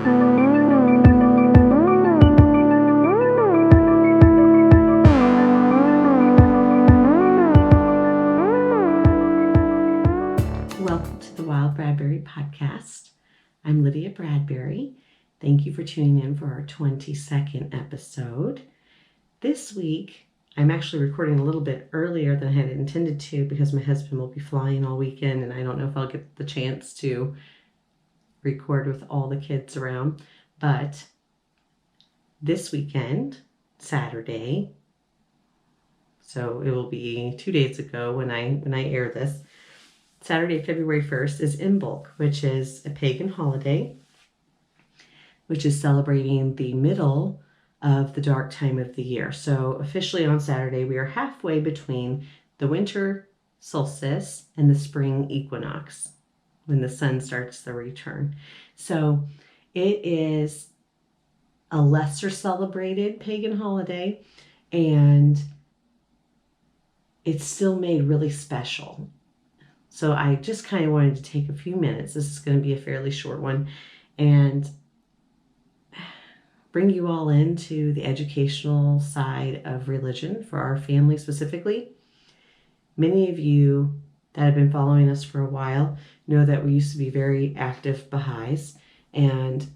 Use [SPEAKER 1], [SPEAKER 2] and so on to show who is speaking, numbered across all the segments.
[SPEAKER 1] Welcome to the Wild Bradbury Podcast. I'm Lydia Bradbury. Thank you for tuning in for our 22nd episode. This week, I'm actually recording a little bit earlier than I had intended to because my husband will be flying all weekend and I don't know if I'll get the chance to record with all the kids around. But this weekend, Saturday, so it will be 2 days ago when I air this, Saturday, February 1st is Imbolc, which is a pagan holiday, which is celebrating the middle of the dark time of the year. So officially on Saturday, we are halfway between the winter solstice and the spring equinox, when the sun starts the return. So it is a lesser celebrated pagan holiday, and it's still made really special. So I just kind of wanted to take a few minutes. This is going to be a fairly short one, and bring you all into the educational side of religion for our family specifically. Many of you that have been following us for a while know that we used to be very active Baha'is, and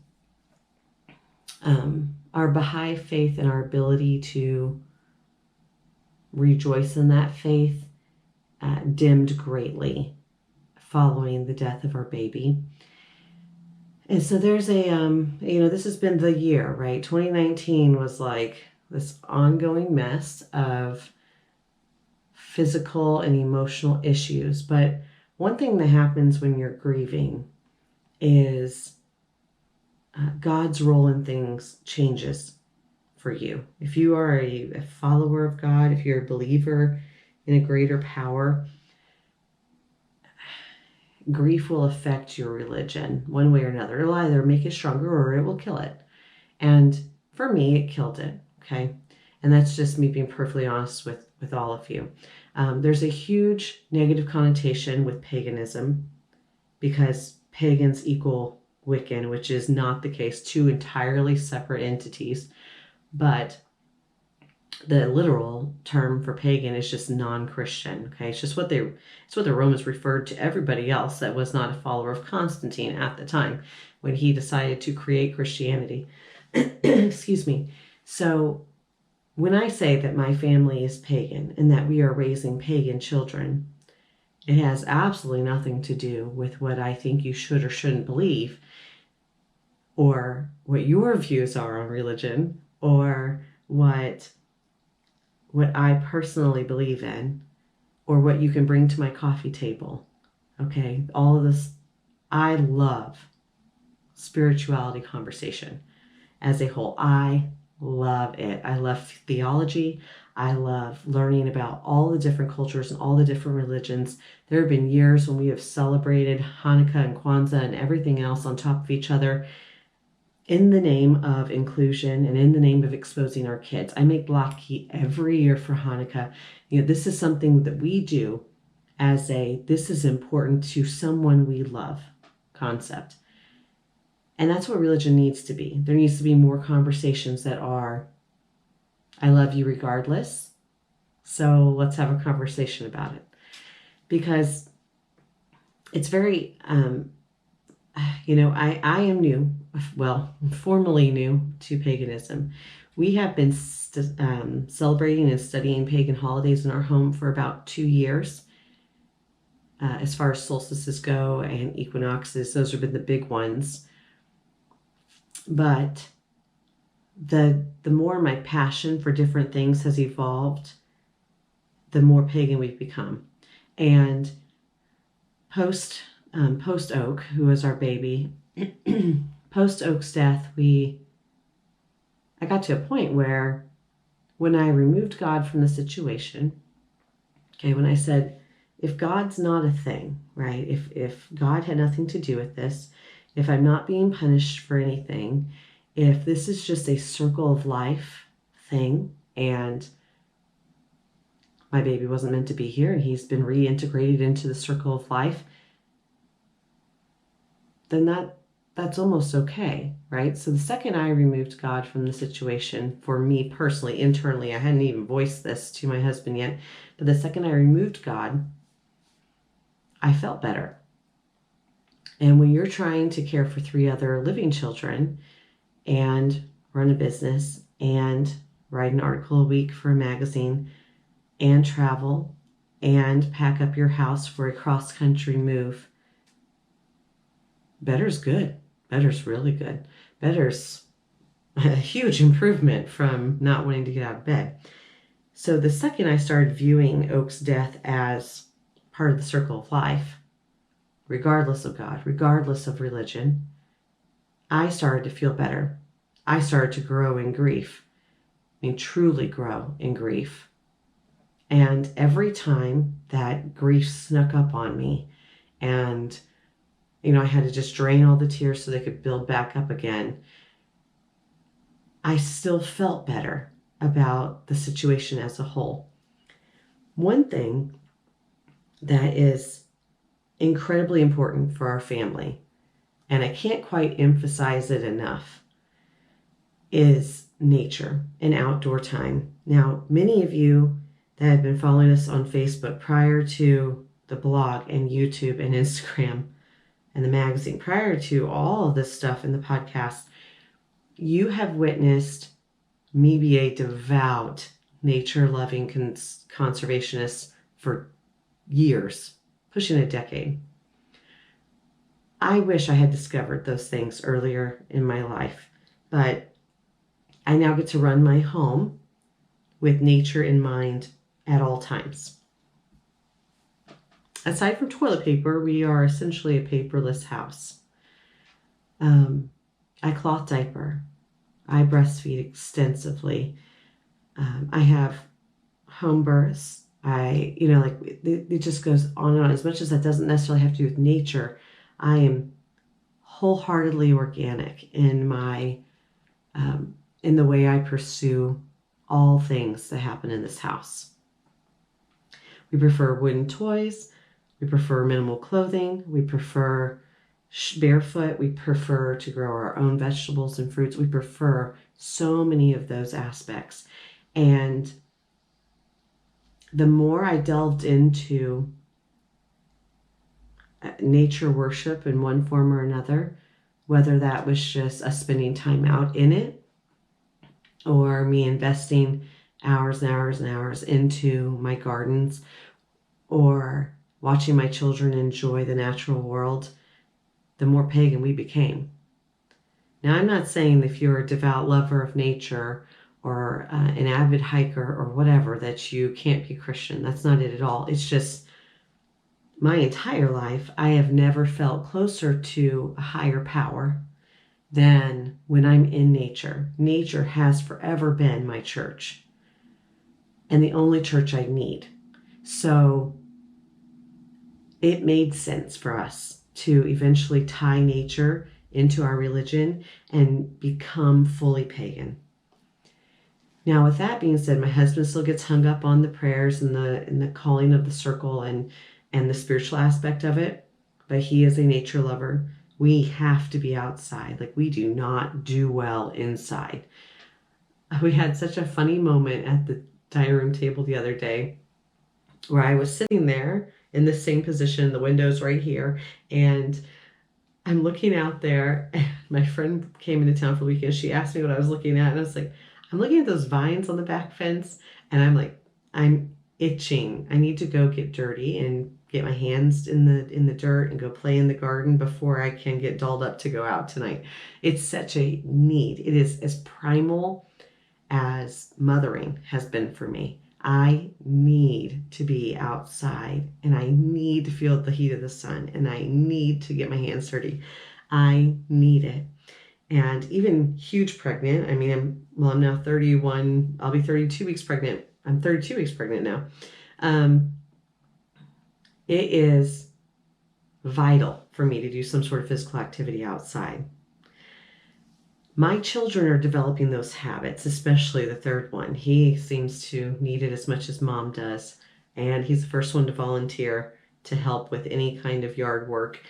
[SPEAKER 1] our Baha'i faith and our ability to rejoice in that faith dimmed greatly following the death of our baby. And so there's a, this has been the year, right? 2019 was like this ongoing mess of physical and emotional issues. But one thing that happens when you're grieving is God's role in things changes for you. If you are a follower of God, if you're a believer in a greater power, grief will affect your religion one way or another. It'll either make it stronger or it will kill it. And for me, it killed it, okay? And that's just me being perfectly honest with all of you. There's a huge negative connotation with paganism because pagans equal Wiccan, which is not the case, two entirely separate entities. But the literal term for pagan is just non-Christian. Okay, it's just what the Romans referred to everybody else that was not a follower of Constantine at the time when he decided to create Christianity. Excuse me. So when I say that my family is pagan and that we are raising pagan children, it has absolutely nothing to do with what I think you should or shouldn't believe, or what your views are on religion, or what I personally believe in, or what you can bring to my coffee table. Okay, all of this. I love spirituality conversation as a whole. I love it. I love theology. I love learning about all the different cultures and all the different religions. There have been years when we have celebrated Hanukkah and Kwanzaa and everything else on top of each other in the name of inclusion and in the name of exposing our kids. I make latke every year for Hanukkah. This is something that we do as this is important to someone we love concept. And that's what religion needs to be. There needs to be more conversations that are, I love you regardless. So let's have a conversation about it. Because it's very, I am new, formally new to paganism. We have been celebrating and studying pagan holidays in our home for about 2 years. As far as solstices go and equinoxes, those have been the big ones. But the more my passion for different things has evolved, the more pagan we've become. And post Oak, who was our baby, post Oak's death, I got to a point where when I removed God from the situation, okay, when I said, if God's not a thing, right? If God had nothing to do with this, if I'm not being punished for anything, if this is just a circle of life thing and my baby wasn't meant to be here and he's been reintegrated into the circle of life, then that's almost okay, right? So the second I removed God from the situation, for me personally, internally, I hadn't even voiced this to my husband yet, but the second I removed God, I felt better. And when you're trying to care for 3 other living children and run a business and write an article a week for a magazine and travel and pack up your house for a cross-country move, better's good. Better's really good. Better's a huge improvement from not wanting to get out of bed. So the second I started viewing Oak's death as part of the circle of life, regardless of God, regardless of religion, I started to feel better. I started to grow in grief. I mean, truly grow in grief. And every time that grief snuck up on me and, I had to just drain all the tears so they could build back up again, I still felt better about the situation as a whole. One thing that is incredibly important for our family, and I can't quite emphasize it enough, is nature and outdoor time. Now, many of you that have been following us on Facebook prior to the blog and YouTube and Instagram and the magazine, prior to all of this stuff in the podcast, you have witnessed me be a devout, nature-loving conservationist for years, pushing a decade. I wish I had discovered those things earlier in my life, but I now get to run my home with nature in mind at all times. Aside from toilet paper, we are essentially a paperless house. I cloth diaper. I breastfeed extensively. I have home births. It just goes on and on. As much as that doesn't necessarily have to do with nature, I am wholeheartedly organic in my in the way I pursue all things that happen in this house. We prefer wooden toys. We prefer minimal clothing. We prefer barefoot. We prefer to grow our own vegetables and fruits. We prefer so many of those aspects. And the more I delved into nature worship in one form or another, whether that was just us spending time out in it or me investing hours and hours and hours into my gardens or watching my children enjoy the natural world, the more pagan we became. Now, I'm not saying if you're a devout lover of nature or an avid hiker or whatever that you can't be Christian. That's not it at all. It's just my entire life, I have never felt closer to a higher power than when I'm in nature. Nature has forever been my church and the only church I need. So it made sense for us to eventually tie nature into our religion and become fully pagan. Now, with that being said, my husband still gets hung up on the prayers and the calling of the circle and the spiritual aspect of it, but he is a nature lover. We have to be outside. Like, we do not do well inside. We had such a funny moment at the dining room table the other day where I was sitting there in the same position, the window's right here, and I'm looking out there, and my friend came into town for the weekend. She asked me what I was looking at, and I was like, I'm looking at those vines on the back fence, and I'm itching. I need to go get dirty and get my hands in the dirt and go play in the garden before I can get dolled up to go out tonight. It's such a need. It is as primal as mothering has been for me. I need to be outside and I need to feel the heat of the sun and I need to get my hands dirty. I need it. And even huge pregnant, I'm now 31, I'll be 32 weeks pregnant. I'm 32 weeks pregnant now. It is vital for me to do some sort of physical activity outside. My children are developing those habits, especially the third one. He seems to need it as much as mom does. And he's the first one to volunteer to help with any kind of yard work.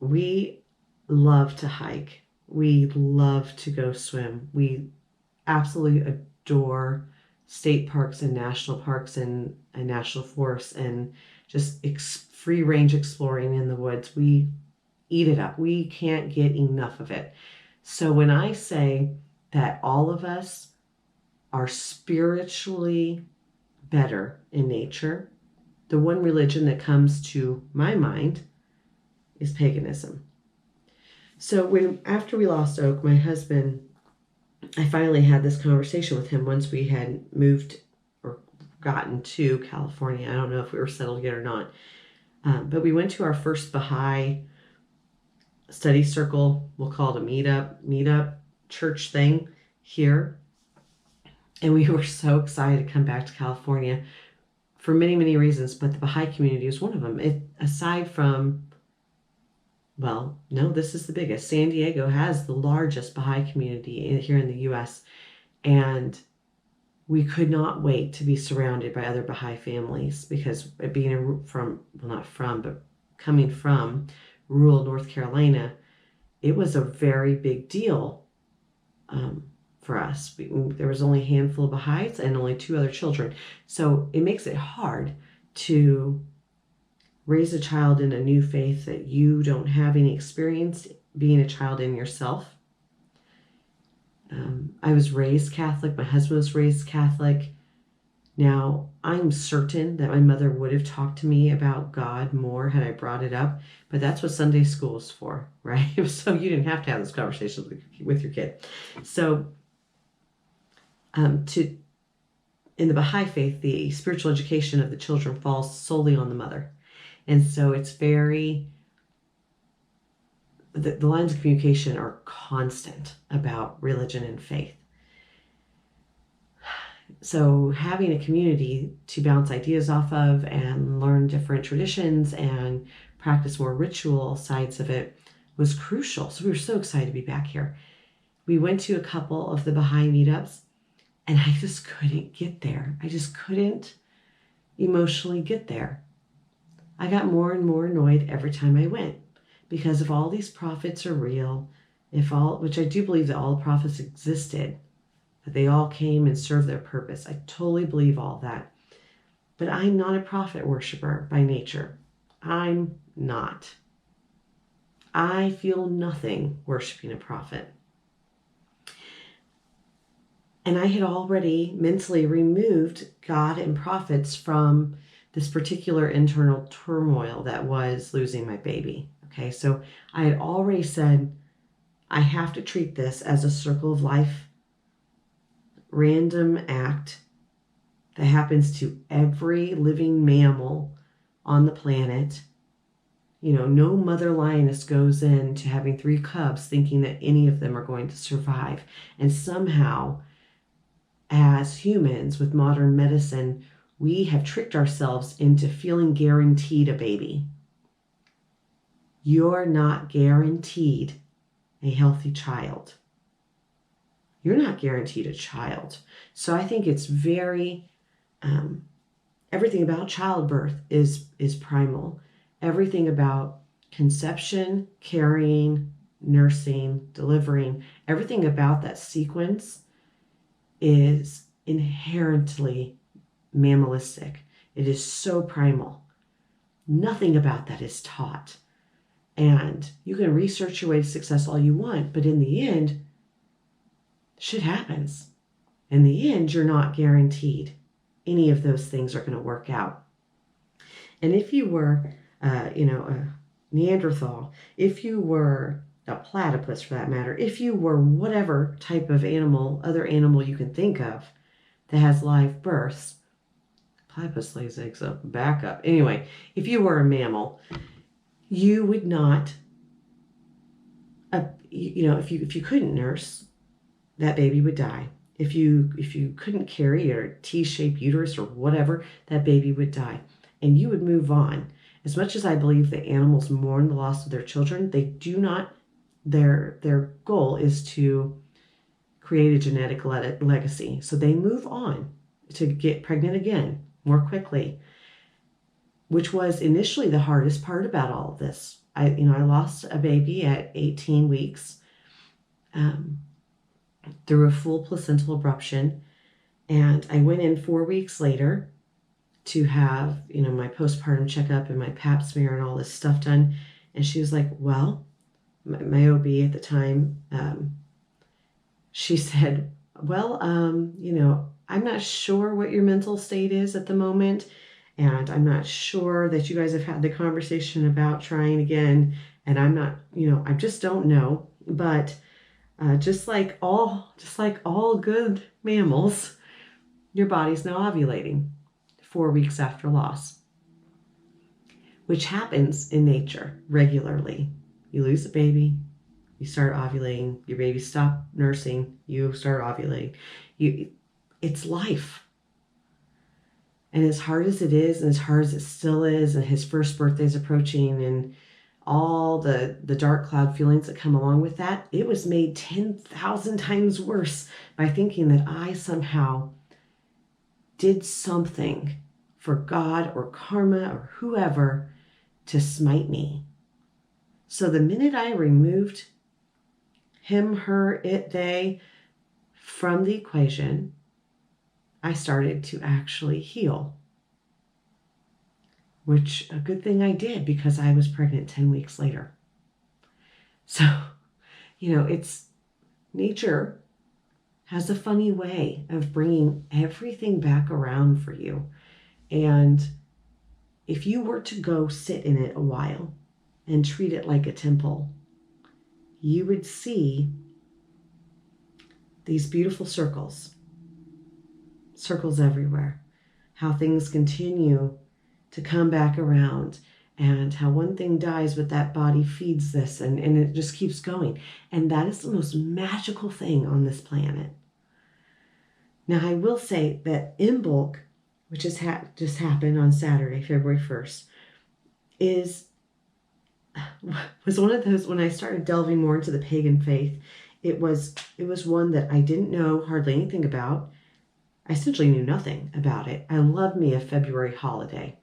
[SPEAKER 1] We love to hike. We love to go swim. We absolutely adore state parks and national parks and national forests and just free range exploring in the woods. We eat it up. We can't get enough of it. So when I say that all of us are spiritually better in nature, the one religion that comes to my mind is paganism. So after we lost Oak, my husband, I finally had this conversation with him once we had moved or gotten to California. I don't know if we were settled yet or not. But we went to our first Baha'i study circle. We'll call it a meetup church thing here. And we were so excited to come back to California for many, many reasons. But the Baha'i community is one of them. Aside from, well, no, this is the biggest. San Diego has the largest Baha'i community here in the U.S. And we could not wait to be surrounded by other Baha'i families, because coming from rural North Carolina, it was a very big deal for us. There was only a handful of Baha'is and only 2 other children. So it makes it hard to raise a child in a new faith that you don't have any experience being a child in yourself. I was raised Catholic. My husband was raised Catholic. Now, I'm certain that my mother would have talked to me about God more had I brought it up, but that's what Sunday school is for, right? So you didn't have to have this conversation with your kid. So in the Baha'i faith, the spiritual education of the children falls solely on the mother. And so it's the lines of communication are constant about religion and faith. So having a community to bounce ideas off of and learn different traditions and practice more ritual sides of it was crucial. So we were so excited to be back here. We went to a couple of the Baha'i meetups, and I just couldn't get there. I just couldn't emotionally get there. I got more and more annoyed every time I went, because if all these prophets are real, which I do believe that all the prophets existed, that they all came and served their purpose. I totally believe all that. But I'm not a prophet worshiper by nature. I'm not. I feel nothing worshiping a prophet. And I had already mentally removed God and prophets from this particular internal turmoil that was losing my baby. Okay, so I had already said, I have to treat this as a circle of life, random act that happens to every living mammal on the planet. No mother lioness goes into having 3 cubs thinking that any of them are going to survive. And somehow, as humans with modern medicine, we have tricked ourselves into feeling guaranteed a baby. You're not guaranteed a healthy child. You're not guaranteed a child. So I think it's very, everything about childbirth is primal. Everything about conception, carrying, nursing, delivering, everything about that sequence is inherently mammalistic. It is so primal. Nothing about that is taught. And you can research your way to success all you want, but in the end, shit happens. In the end, you're not guaranteed any of those things are going to work out. And if you were, a Neanderthal, if you were a platypus for that matter, if you were whatever type of other animal you can think of that has live births, platypus lays eggs back up. Anyway, if you were a mammal, you would not, if you couldn't nurse, that baby would die. If you couldn't carry a T-shaped uterus or whatever, that baby would die. And you would move on. As much as I believe that animals mourn the loss of their children, they do not, their goal is to create a genetic legacy. So they move on to get pregnant again more quickly, which was initially the hardest part about all of this. I lost a baby at 18 weeks through a full placental abruption. And I went in 4 weeks later to have, my postpartum checkup and my pap smear and all this stuff done. And she was like, well, my OB at the time, she said, well, I'm not sure what your mental state is at the moment. And I'm not sure that you guys have had the conversation about trying again. And I'm not, I just don't know. But just like all good mammals, your body's now ovulating 4 weeks after loss, which happens in nature regularly. You lose a baby, you start ovulating, your baby stops nursing, you start ovulating. It's life. And as hard as it is, and as hard as it still is, and his first birthday is approaching, and all the dark cloud feelings that come along with that, it was made 10,000 times worse by thinking that I somehow did something for God or karma or whoever to smite me. So the minute I removed him, her, it, they from the equation, I started to actually heal. Which a good thing I did, because I was pregnant 10 weeks later. So, it's nature has a funny way of bringing everything back around for you. And if you were to go sit in it a while and treat it like a temple, you would see these beautiful circles everywhere, how things continue to come back around, and how one thing dies but that body feeds this, and it just keeps going. And that is the most magical thing on this planet. Now, I will say that Imbolc, which just happened on Saturday, February 1st, was one of those, when I started delving more into the pagan faith, it was one that I didn't know hardly anything about. I essentially knew nothing about it. I love me a February holiday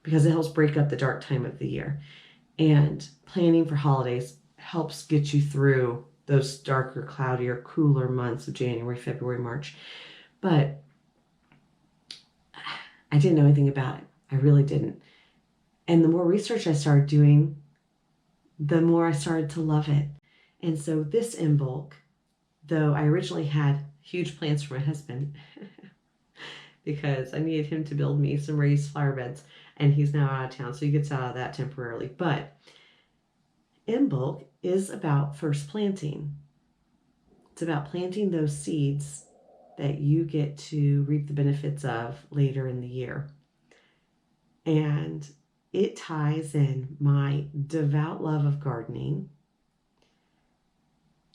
[SPEAKER 1] because it helps break up the dark time of the year. And planning for holidays helps get you through those darker, cloudier, cooler months of January, February, March. But I didn't know anything about it. I really didn't. And the more research I started doing, the more I started to love it. And so this Imbolc, though I originally had huge plans for my husband because I needed him to build me some raised flower beds, and he's now out of town, so he gets out of that temporarily. But Imbolc is about first planting. It's about planting those seeds that you get to reap the benefits of later in the year. And it ties in my devout love of gardening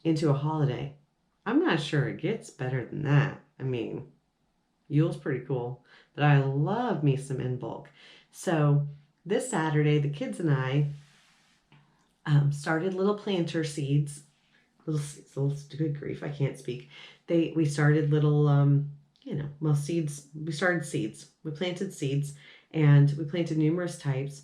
[SPEAKER 1] into a holiday. I'm not sure it gets better than that. I mean, Yule's pretty cool, but I love me some Imbolc. So this Saturday, the kids and I started little planter seeds. Little good grief, I can't speak. We started little, seeds. We started seeds. We planted seeds, and we planted numerous types.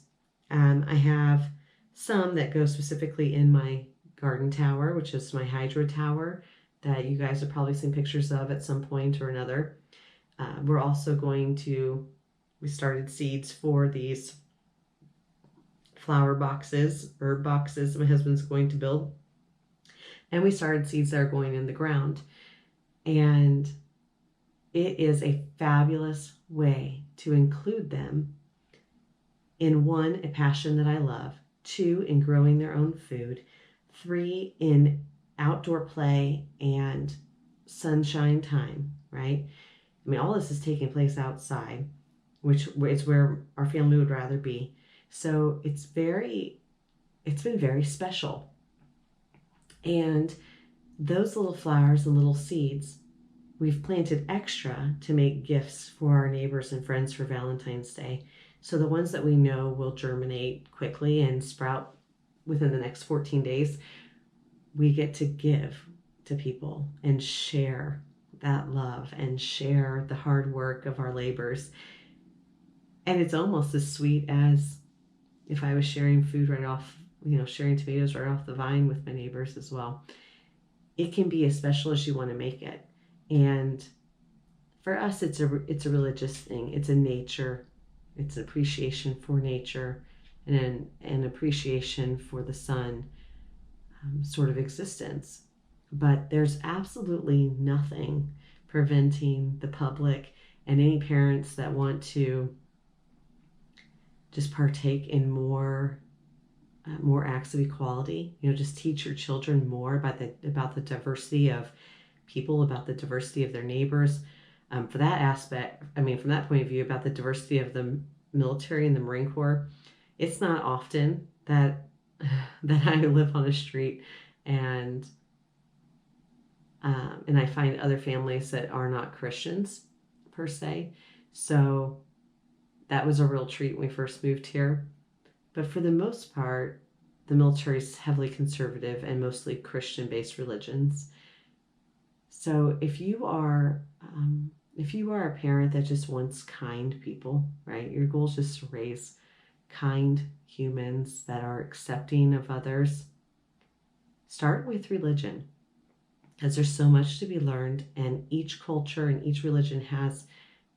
[SPEAKER 1] I have some that go specifically in my garden tower, which is my hydro tower that you guys have probably seen pictures of at some point or another. We're also we started seeds for these flower boxes, herb boxes my husband's going to build. And we started seeds that are going in the ground. And it is a fabulous way to include them in 1, a passion that I love, 2, in growing their own food, 3, in outdoor play and sunshine time, right? I mean, all this is taking place outside, which is where our family would rather be. So it's been very special. And those little flowers and little seeds, we've planted extra to make gifts for our neighbors and friends for Valentine's Day. So the ones that we know will germinate quickly and sprout within the next 14 days, we get to give to people and share that love and share the hard work of our labors. And it's almost as sweet as if I was sharing food right off sharing tomatoes right off the vine with my neighbors as well. It can be as special as you want to make it. And for us, it's a religious thing. It's a nature. It's an appreciation for nature and an appreciation for the sun sort of existence. But there's absolutely nothing preventing the public and any parents that want to just partake in more acts of equality. Just teach your children more about the diversity of people, about the diversity of their neighbors. For that aspect, from that point of view, about the diversity of the military and the Marine Corps, it's not often that I live on a street and I find other families that are not Christians per se. So that was a real treat when we first moved here. But for the most part, the military is heavily conservative and mostly Christian-based religions. So if you are a parent that just wants kind people, right? Your goal is just to raise kind humans that are accepting of others. Start with religion, because there's so much to be learned, and each culture and each religion has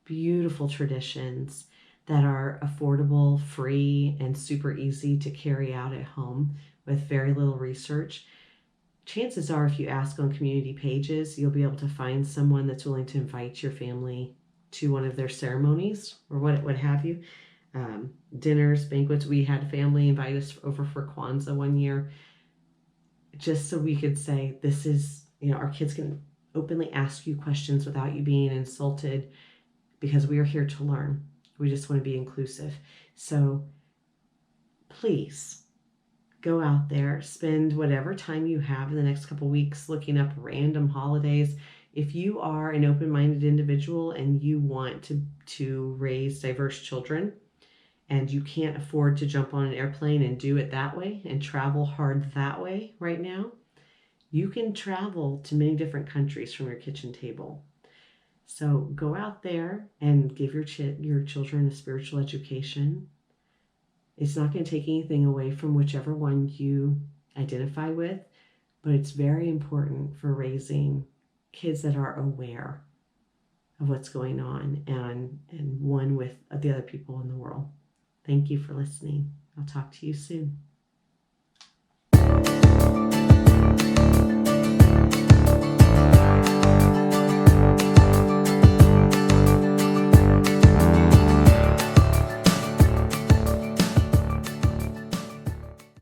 [SPEAKER 1] beautiful traditions that are affordable, free, and super easy to carry out at home with very little research. Chances are, if you ask on community pages, you'll be able to find someone that's willing to invite your family to one of their ceremonies or what have you. Dinners, banquets. We had a family invite us over for Kwanzaa one year, just so we could say, this is, our kids can openly ask you questions without you being insulted, because we are here to learn. We just want to be inclusive. So please go out there, spend whatever time you have in the next couple weeks looking up random holidays. If you are an open-minded individual and you want to raise diverse children, and you can't afford to jump on an airplane and do it that way and travel hard that way right now, you can travel to many different countries from your kitchen table. So go out there and give your children a spiritual education. It's not going to take anything away from whichever one you identify with, but it's very important for raising kids that are aware of what's going on and one with the other people in the world. Thank you for listening. I'll talk to you soon.